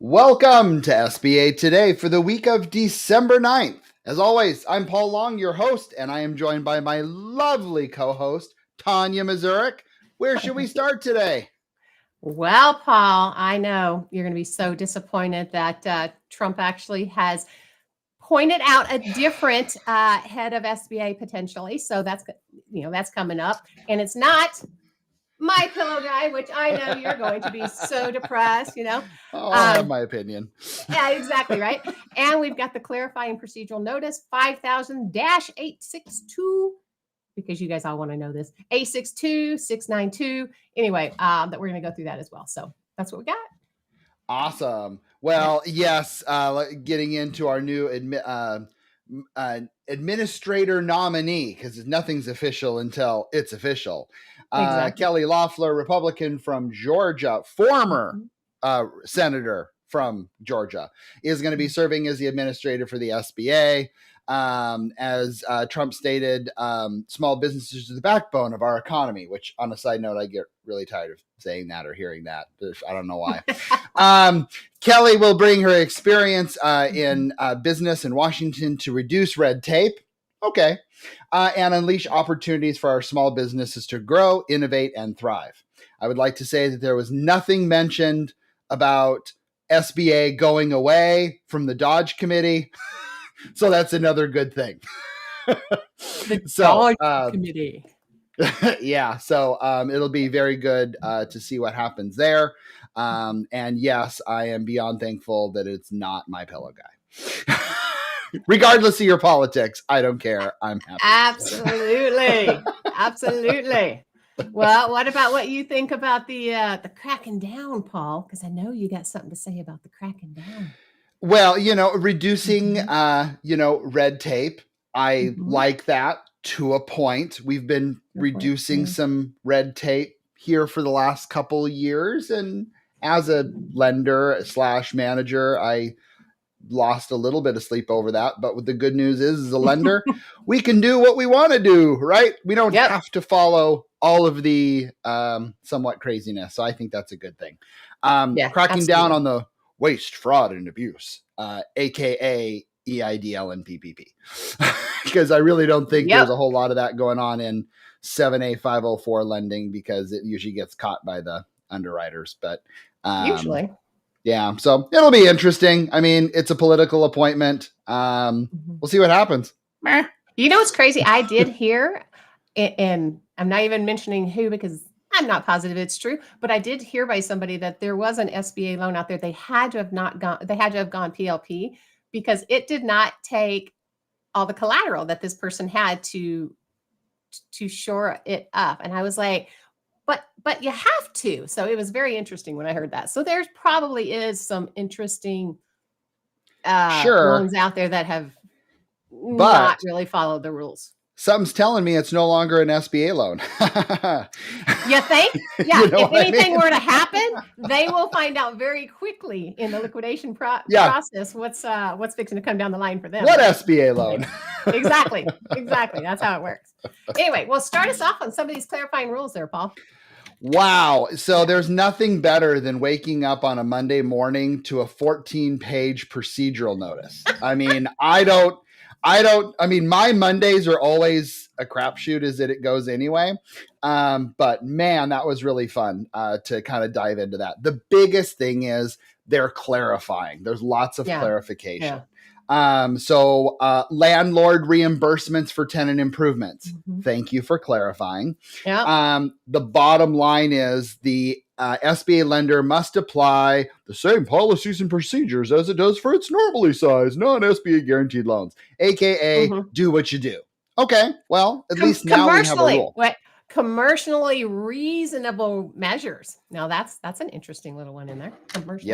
Welcome to SBA Today for the week of December 9th. As always, I'm Paul Long, your host, and I am joined by my lovely co-host, Tanya Mazurek. Where should we start today? Well, Paul, I know you're going to be so disappointed that Trump actually has pointed out a different head of SBA potentially. So that's coming up, and it's not my pillow guy, which I know you're going to be so depressed. I have my opinion. Yeah, exactly right. And we've got the clarifying procedural notice 5000-862. Because you guys all want to know this, 862-692. Anyway, that we're going to go through that as well. So that's what we got. Awesome. Well, yes, getting into our new administrator nominee, because nothing's official until it's official. Exactly. Kelly Loeffler, Republican from Georgia, former senator from Georgia, is going to be serving as the administrator for the SBA. As Trump stated, small businesses are the backbone of our economy, which on a side note, I get really tired of saying that or hearing that. I don't know why. Kelly will bring her experience in business in Washington to reduce red tape. Okay. And unleash opportunities for our small businesses to grow, innovate, and thrive. I would like to say that there was nothing mentioned about SBA going away from the Dodge Committee. So that's another good thing. The Dodge Committee. Yeah. So it'll be very good to see what happens there. And yes, I am beyond thankful that it's not my pillow guy. Regardless of your politics, I don't care. I'm happy. Absolutely. Absolutely. Well, what about what you think about the cracking down, Paul? Because I know you got something to say about the cracking down. Well, reducing, red tape. I like that to a point. We've been reducing some red tape here for the last couple of years. And as a lender / manager, I lost a little bit of sleep over that. But what the good news is, as a lender, we can do what we want to do, right? We don't have to follow all of the somewhat craziness. So I think that's a good thing. Cracking down on the waste, fraud, and abuse, aka EIDL and PPP, because I really don't think there's a whole lot of that going on in 7A 504 lending, because it usually gets caught by the underwriters. But usually, yeah, so it'll be interesting. I mean, it's a political appointment. We'll see what happens. You know what's crazy? I did hear, and I'm not even mentioning who because I'm not positive it's true, but I did hear by somebody that there was an SBA loan out there. They had to have gone PLP because it did not take all the collateral that this person had to shore it up. And I was like, but you have to. So it was very interesting when I heard that. So there's probably is some interesting loans out there that have not really followed the rules. Something's telling me it's no longer an SBA loan. You think? Yeah. If anything were to happen, they will find out very quickly in the liquidation process what's fixing to come down the line for them. What SBA loan? Exactly. That's how it works. Anyway, well, start us off on some of these clarifying rules there, Paul. Wow. So there's nothing better than waking up on a Monday morning to a 14-page procedural notice. I mean, my Mondays are always a crapshoot as it goes anyway. But man, that was really fun to kind of dive into that. The biggest thing is they're clarifying. There's lots of clarification. Yeah. So landlord reimbursements for tenant improvements. Thank you for clarifying. Yeah. The bottom line is the SBA lender must apply the same policies and procedures as it does for its normally sized non-SBA guaranteed loans, aka do what you do. Okay, well, at least now we have a rule. Commercially reasonable measures. Now that's an interesting little one in there. Commercially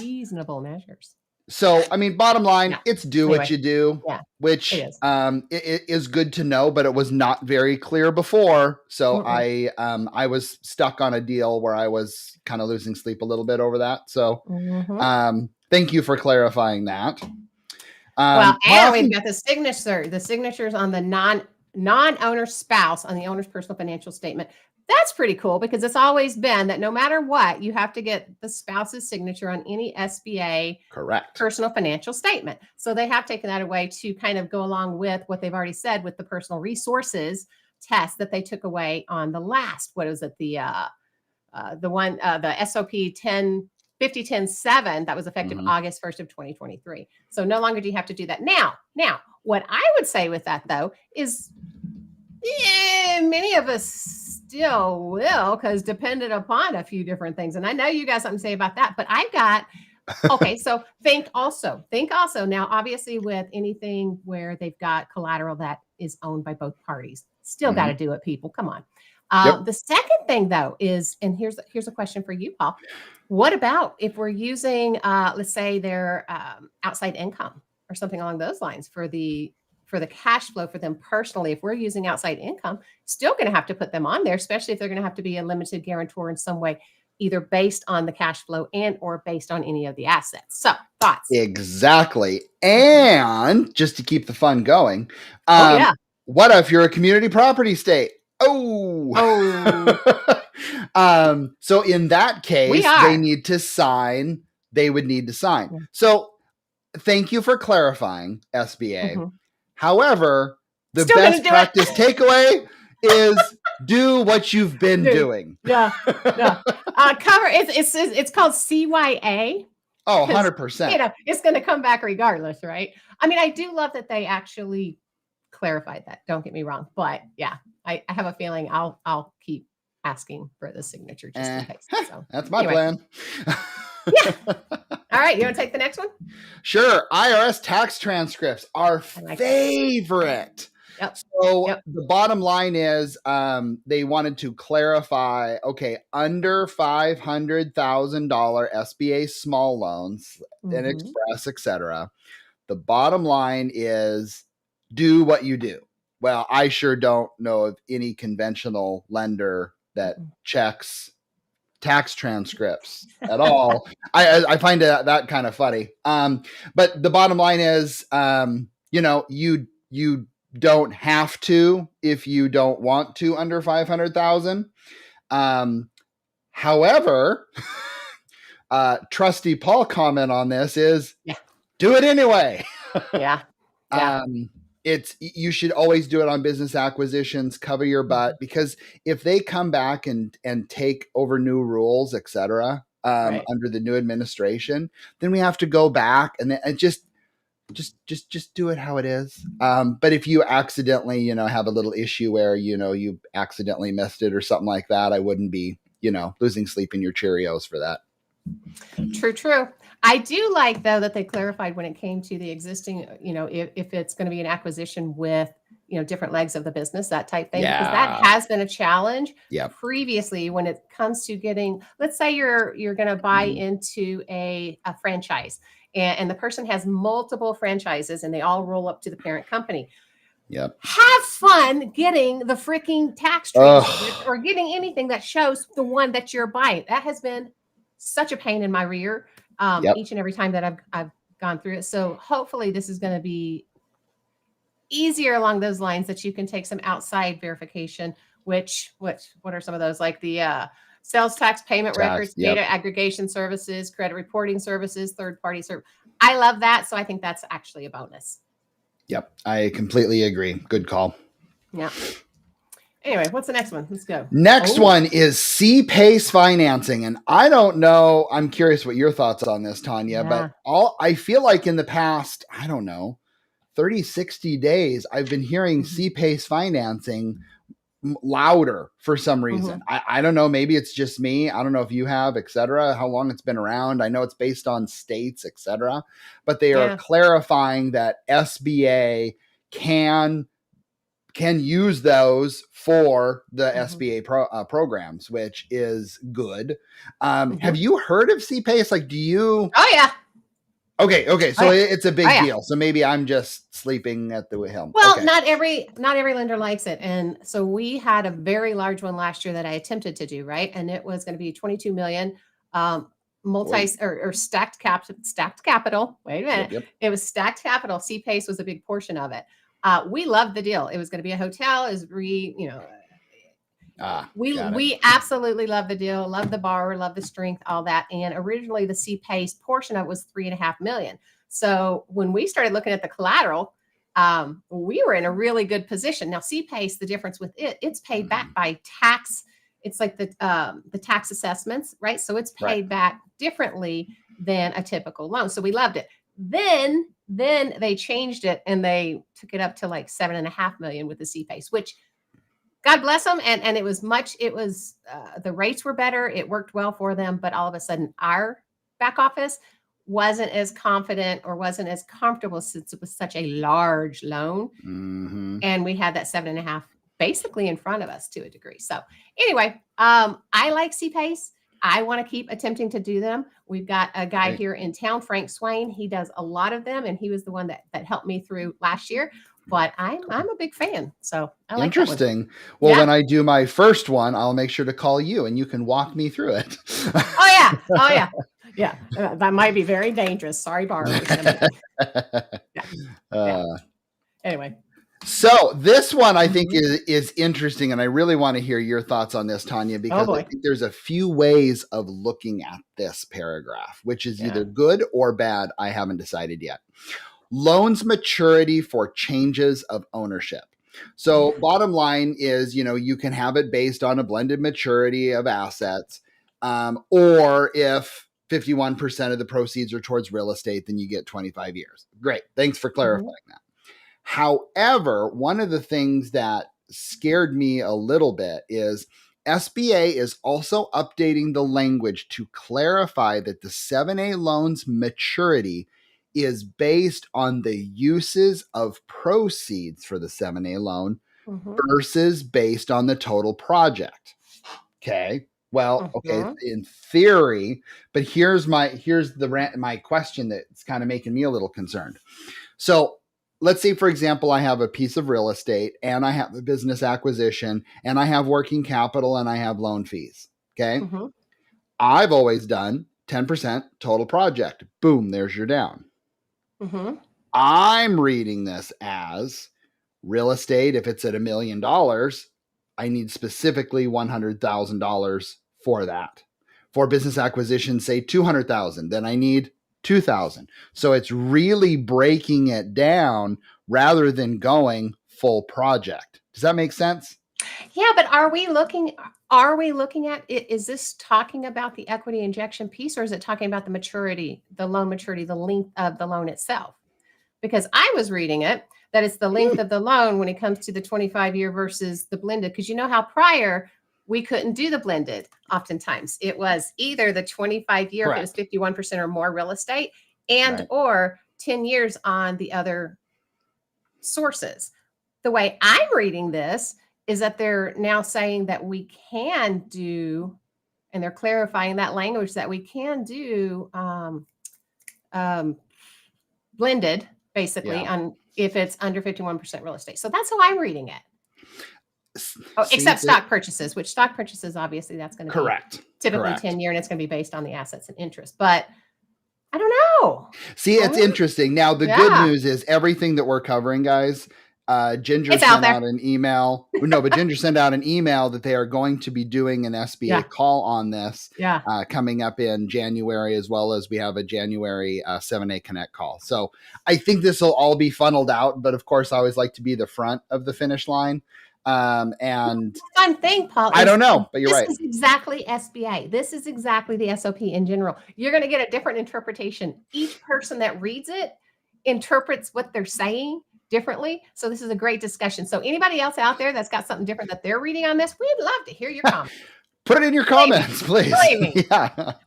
reasonable measures. So, I mean, bottom line, it's what you do, which it is good to know, but it was not very clear before. So I was stuck on a deal where I was kind of losing sleep a little bit over that. So thank you for clarifying that. And we've got the signatures on the non-owner spouse on the owner's personal financial statement. That's pretty cool because it's always been that no matter what, you have to get the spouse's signature on any SBA Correct. personal financial statement. So they have taken that away to kind of go along with what they've already said with the personal resources test that they took away on the last, what was it? The SOP 5010-7 that was effective August 1st of 2023. So no longer do you have to do that. Now, what I would say with that though is many of us still will, because dependent upon a few different things. And I know you got something to say about that, but I've got, okay, so think also now, obviously with anything where they've got collateral that is owned by both parties, still got to do it, people. Come on. The second thing though is, and here's a question for you, Paul. What about if we're using, let's say their outside income or something along those lines for the cash flow for them personally? If we're using outside income, still going to have to put them on there, especially if they're going to have to be a limited guarantor in some way, either based on the cash flow and or based on any of the assets. So thoughts? Exactly. And just to keep the fun going, what if you're a community property state? So in that case, they would need to sign. So thank you for clarifying, SBA. However, the best practice takeaway is do what you've been doing. Cover it's called CYA. Oh, 100%. It's going to come back regardless, right? I mean, I do love that they actually clarified that. Don't get me wrong, but yeah, I have a feeling I'll keep asking for the signature just in case. So that's my plan. Yeah. All right. You want to take the next one? Sure. IRS tax transcripts are favorite. So the bottom line is they wanted to clarify, okay, under $500,000 SBA small loans and express, etc. The bottom line is do what you do. Well, I sure don't know of any conventional lender that checks tax transcripts at all. I find that kind of funny. But the bottom line is, you don't have to if you don't want to under 500,000. However, Trusty Paul comment on this is do it anyway. You should always do it on business acquisitions, cover your butt, because if they come back and take over new rules, etc., under the new administration, then we have to go back and just do it how it is. But if you accidentally, have a little issue where, you accidentally missed it or something like that, I wouldn't be, losing sleep in your Cheerios for that. True. I do like, though, that they clarified when it came to the existing, if it's going to be an acquisition with, different legs of the business, that type thing, because that has been a challenge previously when it comes to getting, let's say you're going to buy into a franchise and the person has multiple franchises and they all roll up to the parent company. Yep. Have fun getting the freaking tax transcript or getting anything that shows the one that you're buying. That has been such a pain in my rear each and every time that I've gone through it. So hopefully this is going to be easier along those lines, that you can take some outside verification, what are some of those, like the sales tax payment records, data aggregation services, credit reporting services, third-party service. I love that. So I think that's actually a bonus. Yep. I completely agree. Good call. Yeah. Anyway, what's the next one? Let's go. Next one is C-PACE financing. And I don't know, I'm curious what your thoughts on this, Tanya, but I feel like in the past, 30, 60 days, I've been hearing C-PACE financing louder for some reason. I don't know. Maybe it's just me. I don't know if you have, etc., how long it's been around. I know it's based on states, etc., but they are clarifying that SBA can use those for the SBA programs, which is good. Have you heard of C-PACE? Like, do you? Oh, yeah. Okay. So it's a big deal. So maybe I'm just sleeping at the helm. Well, not every lender likes it. And so we had a very large one last year that I attempted to do, right? And it was going to be 22 million, stacked capital. Wait a minute. Yep. It was stacked capital. C-PACE was a big portion of it. We loved the deal. It was going to be a hotel. It Got it. We absolutely love the deal, love the borrower, love the strength, all that. And originally the CPACE portion of it was $3.5 million. So when we started looking at the collateral, we were in a really good position. Now CPACE, the difference with it's paid back by tax. It's like the tax assessments, right? So it's paid back differently than a typical loan. So we loved it. Then they changed it and they took it up to like $7.5 million with the CPACE, which God bless them. And it was the rates were better. It worked well for them. But all of a sudden our back office wasn't as confident or wasn't as comfortable since it was such a large loan. Mm-hmm. And we had that 7.5 basically in front of us to a degree. So anyway, I like CPACE. I want to keep attempting to do them. We've got a guy here in town, Frank Swain. He does a lot of them, and he was the one that helped me through last year. But I'm a big fan, so I like interesting. Well, when I do my first one, I'll make sure to call you, and you can walk me through it. Yeah. That might be very dangerous. Sorry, borrowers. Anyway. So this one I think is interesting, and I really want to hear your thoughts on this, Tanya, because I think there's a few ways of looking at this paragraph, which is either good or bad. I haven't decided yet. Loans maturity for changes of ownership. So bottom line is, you can have it based on a blended maturity of assets, or if 51% of the proceeds are towards real estate, then you get 25 years. Great. Thanks for clarifying that. However, one of the things that scared me a little bit is SBA is also updating the language to clarify that the 7A loan's maturity is based on the uses of proceeds for the 7A loan versus based on the total project. Okay. Well, in theory, but here's my question that's kind of making me a little concerned. So let's say, for example, I have a piece of real estate and I have a business acquisition and I have working capital and I have loan fees. Okay. I've always done 10% total project. Boom, there's your down. I'm reading this as real estate. If it's at $1 million, I need specifically $100,000 for that. For business acquisition, say $200,000, then I need $2,000. So it's really breaking it down rather than going full project. Does that make sense? Yeah, but are we looking at it? Is this talking about the equity injection piece, or is it talking about the maturity, the loan maturity, the length of the loan itself? Because I was reading it that it's the length of the loan when it comes to the 25-year versus the blended. Because you know how prior we couldn't do the blended. Oftentimes it was either the 25-year, if it was 51% or more real estate, and or 10 years on the other sources. The way I'm reading this is that they're now saying that we can do, and they're clarifying that language, that we can do blended, basically, on if it's under 51% real estate. So that's how I'm reading it. Except stock purchases, which stock purchases, obviously, that's going to be typically 10-year, and it's going to be based on the assets and interest. But I don't know. See, it's interesting. Now, the good news is everything that we're covering, guys, Ginger sent out an email. No, but Ginger sent out an email that they are going to be doing an SBA call on this coming up in January, as well as we have a January 7A Connect call. So I think this will all be funneled out. But of course, I always like to be the front of the finish line. And the fun thing, Paul, I don't know, but you're right. This is exactly SBA. This is exactly the SOP in general. You're going to get a different interpretation. Each person that reads it interprets what they're saying differently. So this is a great discussion. So anybody else out there that's got something different that they're reading on this, we'd love to hear your comments. Put it in your comments, please. Believe me.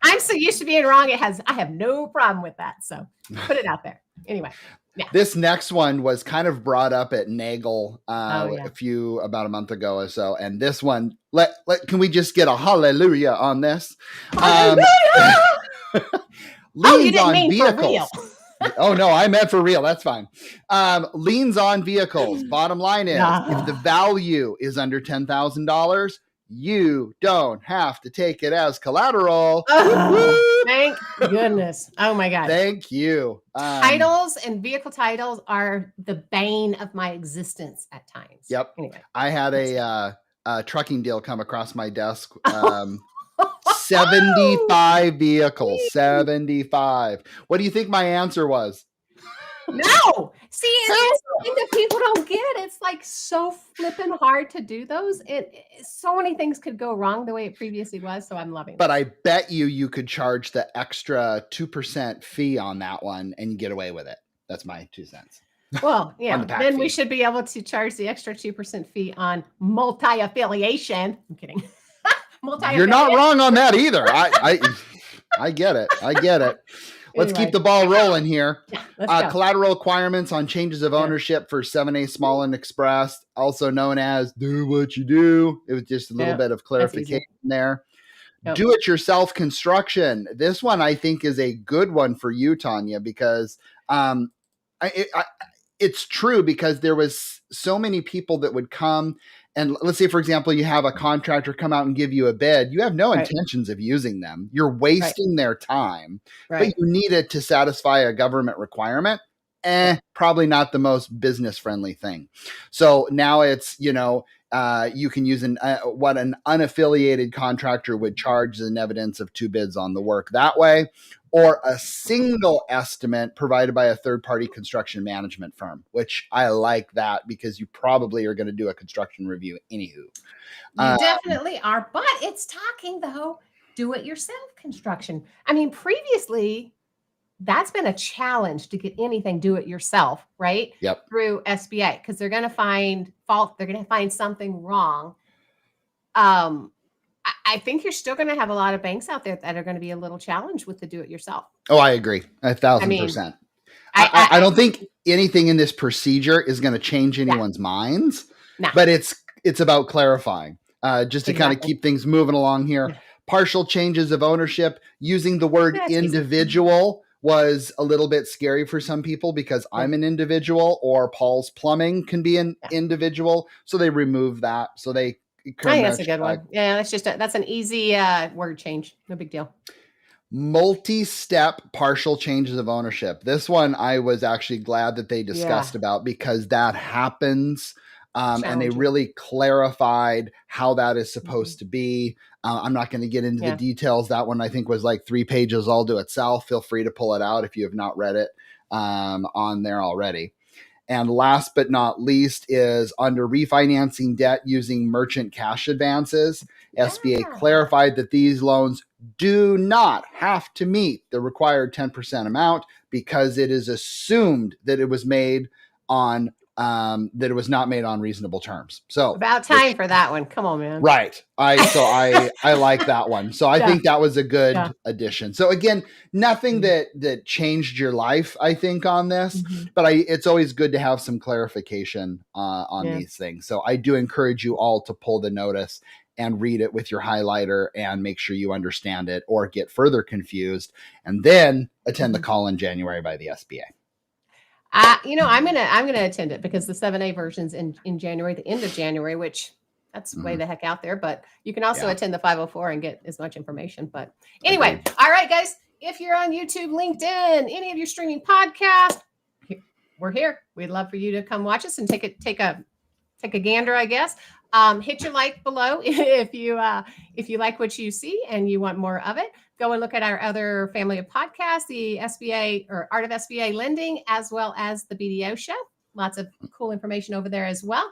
I'm so used to being wrong. I have no problem with that. So put it out there. Anyway. Yeah. This next one was kind of brought up at Nagel about a month ago or so. And this one, can we just get a hallelujah on this? Hallelujah! Leans you didn't on mean vehicles. For real. Oh, no, I meant for real. That's fine. Liens on vehicles. Bottom line is, if the value is under $10,000, you don't have to take it as collateral. Thank goodness. Oh my God. Thank you. Titles and vehicle titles are the bane of my existence at times. Yep. Anyway. I had a trucking deal come across my desk. 75 vehicles, 75. What do you think my answer was? No, see, it's something that people don't get. It's like so flipping hard to do those. So many things could go wrong the way it previously was. So I'm loving it. But I bet you could charge the extra 2% fee on that one and get away with it. That's my 2 cents. Well, yeah, then we should be able to charge the extra 2% fee on multi-affiliation. I'm kidding. You're not wrong on that either. I get it. I get it. Let's keep the ball rolling here. Yeah, collateral requirements on changes of ownership for 7A Small and Express, also known as do what you do. It was just a little bit of clarification there. Do-it-yourself construction. This one I think is a good one for you, Tanya, because it's true, because there was so many people that would come. And let's say, for example, you have a contractor come out and give you a bid. You have no intentions of using them. You're wasting their time, but you need it to satisfy a government requirement. Probably not the most business friendly thing. So now it's, you can use what an unaffiliated contractor would charge as an evidence of 2 bids on the work that way, or a single estimate provided by a third-party construction management firm, which I like that, because you probably are going to do a construction review anywho. You definitely are, but it's talking, though, do-it-yourself construction. I mean, previously, that's been a challenge to get anything do-it-yourself, right? Yep. Through SBA, because they're going to find fault. They're going to find something wrong. I think you're still going to have a lot of banks out there that are going to be a little challenged with the do-it-yourself. Oh, I agree. 1,000%. I don't think anything in this procedure is going to change anyone's minds, but it's about clarifying, just to kind of keep things moving along here. Yeah. Partial changes of ownership, using the word individual was a little bit scary for some people, because I'm an individual, or Paul's Plumbing can be an individual. So they remove that. So they I think that's a good one. Yeah, that's an easy word change. No big deal. Multi-step partial changes of ownership. This one I was actually glad that they discussed about, because that happens. And they really clarified how that is supposed to be. I'm not going to get into the details. That one I think was like 3 pages all to itself. Feel free to pull it out if you have not read it on there already. And last but not least is under refinancing debt using merchant cash advances. SBA clarified that these loans do not have to meet the required 10% amount, because it is assumed that it was made on that it was not made on reasonable terms. So about time for that one. Come on, man. Right. I like that one. So I think that was a good addition. So again, nothing that changed your life, I think, on this, but it's always good to have some clarification on these things. So I do encourage you all to pull the notice and read it with your highlighter and make sure you understand it, or get further confused, and then attend the call in January by the SBA. I'm gonna attend it, because the 7A version's in January, the end of January, which that's way the heck out there. But you can also attend the 504 and get as much information. But anyway, all right, guys, if you're on YouTube, LinkedIn, any of your streaming podcasts, we're here. We'd love for you to come watch us and take a gander, I guess. Hit your like below if you like what you see and you want more of it. Go and look at our other family of podcasts, the SBA or Art of SBA Lending, as well as the BDO show. Lots of cool information over there as well.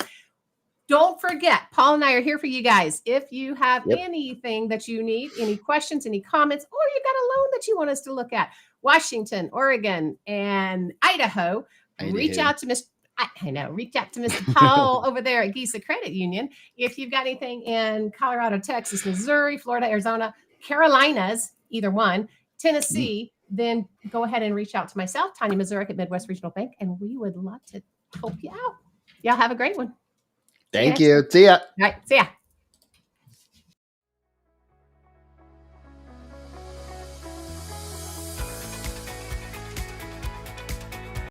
Don't forget, Paul and I are here for you guys. If you have anything that you need, any questions, any comments, or you got a loan that you want us to look at, Washington, Oregon, and Idaho, reach out to Mr. Paul over there at Giza Credit Union. If you've got anything in Colorado, Texas, Missouri, Florida, Arizona, Carolinas, either one, Tennessee, then go ahead and reach out to myself, Tanya Mazurek at Midwest Regional Bank, and we would love to help you out. Y'all have a great one. Thank you. See ya. All right. See ya.